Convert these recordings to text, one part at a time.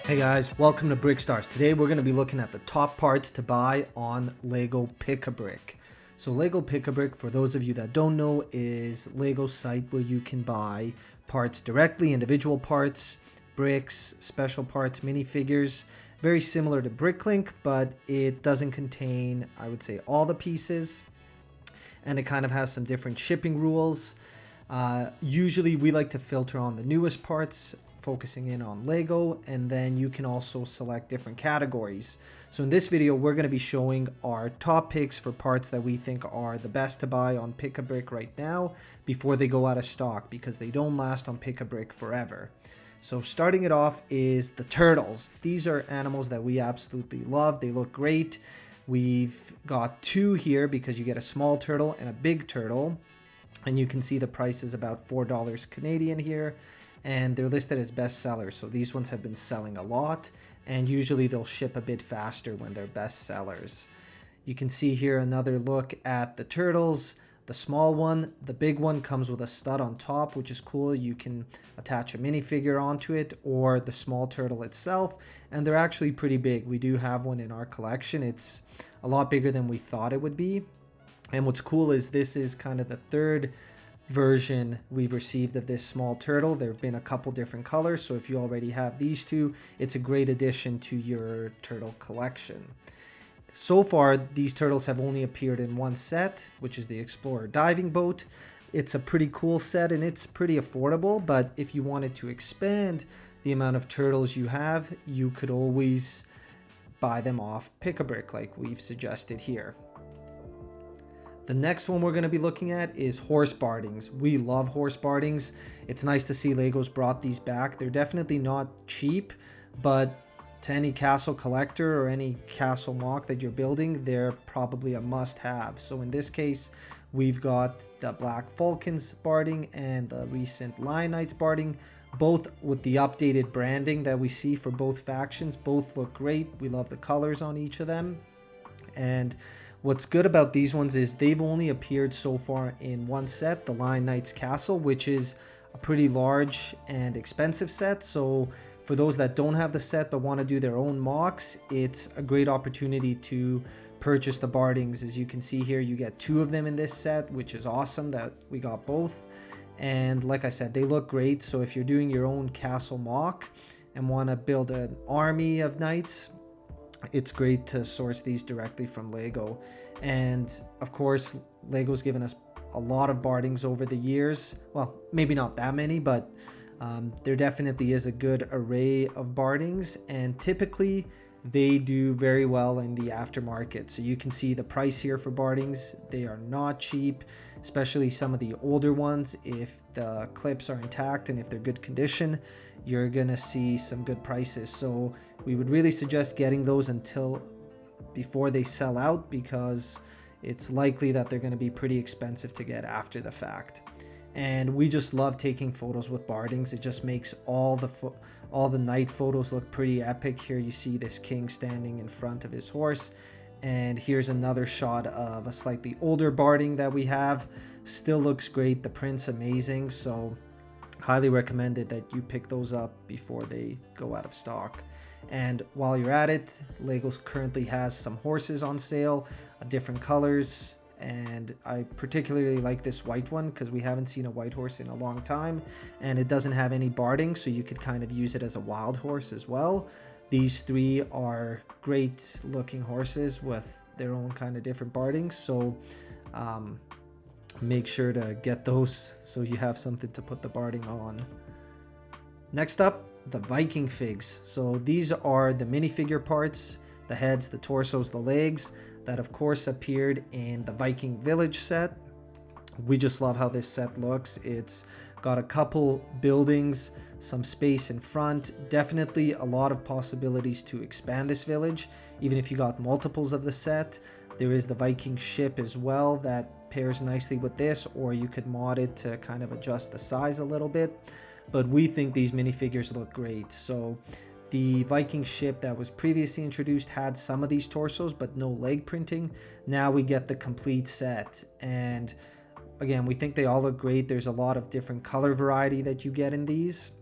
Hey guys, welcome to Brickstars. Today we're going to be looking at the top parts to buy on Lego Pick-a-Brick. So Lego Pick-a-Brick, for those of you that don't know, is Lego's site where you can buy parts directly, individual parts, bricks, special parts, minifigures. Very similar to Bricklink, but it doesn't contain, I would say, all the pieces. And it kind of has some different shipping rules. Usually we like to filter on the newest parts, focusing in on Lego, and then you can also select different categories. So in this video, we're going to be showing our top picks for parts that we think are the best to buy on Pick-a-Brick right now before they go out of stock, because they don't last on Pick-a-Brick forever. So starting it off is the turtles. These are animals that we absolutely love. They look great. We've got two here because you get a small turtle and a big turtle, and you can see the price is about $4 Canadian here. And they're listed as best sellers, so these ones have been selling a lot, and usually they'll ship a bit faster when they're best sellers. You can see here another look at the turtles. The small one, the big one comes with a stud on top, which is cool. You can attach a minifigure onto it or the small turtle itself, and they're actually pretty big. We do have one in our collection. It's a lot bigger than we thought it would be. And what's cool is this is kind of the third version we've received of this small turtle. There have been a couple different colors, so if you already have these two, it's a great addition to your turtle collection. So far, these turtles have only appeared in one set, which is the Explorer diving boat. It's a pretty cool set and it's pretty affordable, but if you wanted to expand the amount of turtles you have, you could always buy them off Pick-a-Brick like we've suggested here. The next one we're going to be looking at is horse bardings. We love horse bardings. It's nice to see Lego's brought these back. They're definitely not cheap, but to any castle collector or any castle mock that you're building, they're probably a must-have. So in this case, we've got the Black Falcons barding and the recent Lion Knights barding, both with the updated branding that we see for both factions. Both look great. We love the colors on each of them. And what's good about these ones is they've only appeared so far in one set, the Lion Knights Castle, which is a pretty large and expensive set. So for those that don't have the set but want to do their own mocks, it's a great opportunity to purchase the bardings. As you can see here, you get two of them in this set, which is awesome that we got both. And like I said, they look great. So if you're doing your own castle mock and want to build an army of knights, it's great to source these directly from Lego. And of course, Lego's given us a lot of bardings over the years. Well, maybe not that many, but there definitely is a good array of bardings, and typically they do very well in the aftermarket. So you can see the price here for bardings. They are not cheap, especially some of the older ones. If the clips are intact and if they're good condition, you're gonna see some good prices. So we would really suggest getting those until before they sell out, because it's likely that they're going to be pretty expensive to get after the fact. And we just love taking photos with bardings. It just makes all the knight photos look pretty epic. Here you see this king standing in front of his horse, and here's another shot of a slightly older barding that we have. Still looks great. The print's amazing, so highly recommended that you pick those up before they go out of stock. And while you're at it, Lego currently has some horses on sale, different colors, and I particularly like this white one because we haven't seen a white horse in a long time, and it doesn't have any barding, so you could kind of use it as a wild horse as well. These three are great looking horses with their own kind of different bardings, so make sure to get those so you have something to put the barding on. Next up, the Viking figs. So these are the minifigure parts, the heads, the torsos, the legs, that of course appeared in the Viking Village set. We just love how this set looks. It's got a couple buildings, some space in front, definitely a lot of possibilities to expand this village, even if you got multiples of the set. There is the Viking ship as well that pairs nicely with this, or you could mod it to kind of adjust the size a little bit. But we think these minifigures look great. So the Viking ship that was previously introduced had some of these torsos, but no leg printing. Now we get the complete set. And again, we think they all look great. There's a lot of different color variety that you get in these.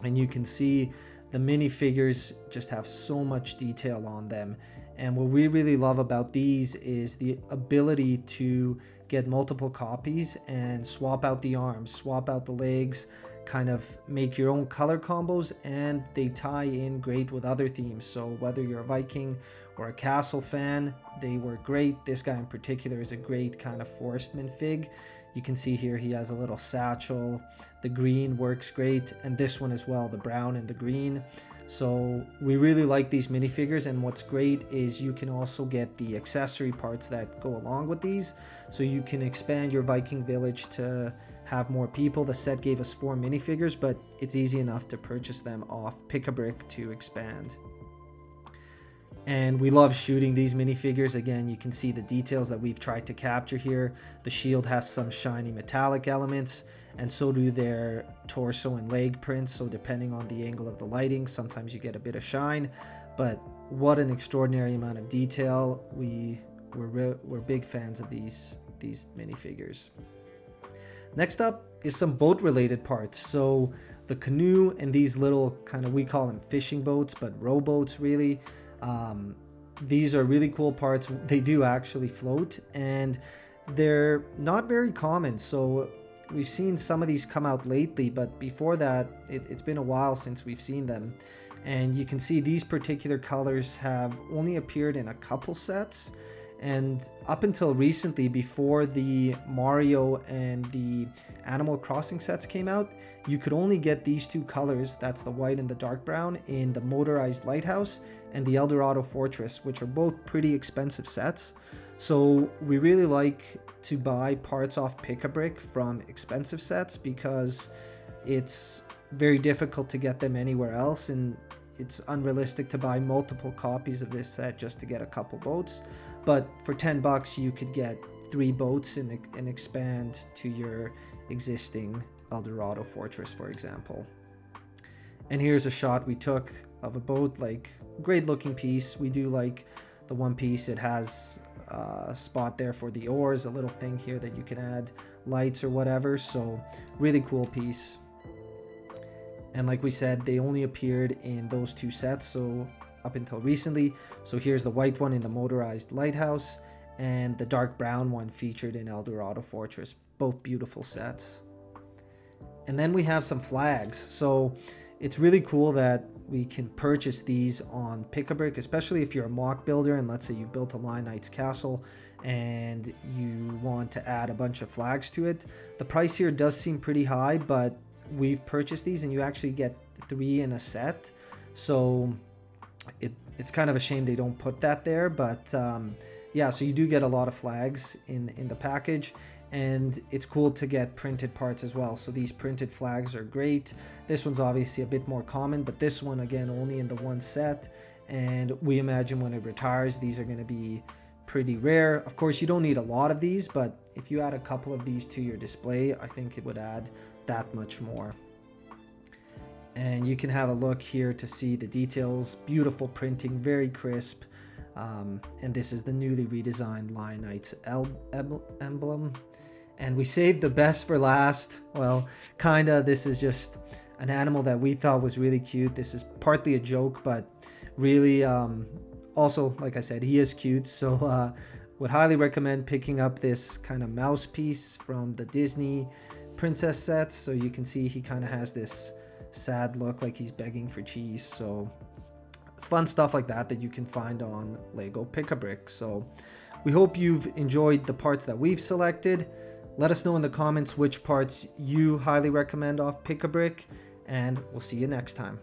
And you can see the minifigures just have so much detail on them. And what we really love about these is the ability to get multiple copies and swap out the arms, swap out the legs, kind of make your own color combos, and they tie in great with other themes. So whether you're a Viking or a castle fan, they work great. This guy in particular is a great kind of forestman fig. You can see here he has a little satchel. The green works great, and this one as well, the brown and the green. So we really like these minifigures, and what's great is you can also get the accessory parts that go along with these. So you can expand your Viking village to have more people. The set gave us 4 minifigures, but it's easy enough to purchase them off Pick-a-Brick to expand. And we love shooting these minifigures. Again, you can see the details that we've tried to capture here. The shield has some shiny metallic elements, and so do their torso and leg prints. So depending on the angle of the lighting, sometimes you get a bit of shine, but what an extraordinary amount of detail. We're big fans of these minifigures. Next up is some boat related parts. So the canoe and these little kind of, we call them fishing boats, but rowboats really. These are really cool parts. They do actually float, and they're not very common. So we've seen some of these come out lately, but before that, it's been a while since we've seen them. And you can see these particular colors have only appeared in a couple sets. And up until recently, before the Mario and the Animal Crossing sets came out, you could only get these 2 colors, that's the white and the dark brown, in the Motorized Lighthouse and the Eldorado Fortress, which are both pretty expensive sets. So we really like to buy parts off Pick-a-Brick from expensive sets because it's very difficult to get them anywhere else, and it's unrealistic to buy multiple copies of this set just to get a couple boats. But for $10 you could get 3 boats and expand to your existing Eldorado Fortress, for example. And here's a shot we took of a boat, like great looking piece. We do like the one piece. It has a spot there for the oars, a little thing here that you can add lights or whatever. So really cool piece. And like we said, they only appeared in those 2 sets, so up until recently. So here's the white one in the Motorized Lighthouse, and the dark brown one featured in Eldorado Fortress. Both beautiful sets. And then we have some flags. So it's really cool that we can purchase these on Pick-a-Brick, especially if you're a mock builder and let's say you've built a Lion Knight's castle and you want to add a bunch of flags to it. The price here does seem pretty high, but we've purchased these and you actually get 3 in a set. So it's kind of a shame they don't put that there, but yeah, so you do get a lot of flags in the package, and it's cool to get printed parts as well. So these printed flags are great. This one's obviously a bit more common, but this one again only in the 1 set, and we imagine when it retires these are going to be pretty rare. Of course you don't need a lot of these, but if you add a couple of these to your display, I think it would add that much more. And you can have a look here to see the details. Beautiful printing, very crisp. And this is the newly redesigned Lion Knight's emblem. And we saved the best for last. Well, kinda. This is just an animal that we thought was really cute. This is partly a joke, but really also, like I said, he is cute. So would highly recommend picking up this kind of mouse piece from the Disney princess sets. So you can see he kind of has this sad look, like he's begging for cheese. So fun stuff like that you can find on Lego Pick-a-Brick. So we hope you've enjoyed the parts that we've selected. Let us know in the comments which parts you highly recommend off Pick-a-Brick, and we'll see you next time.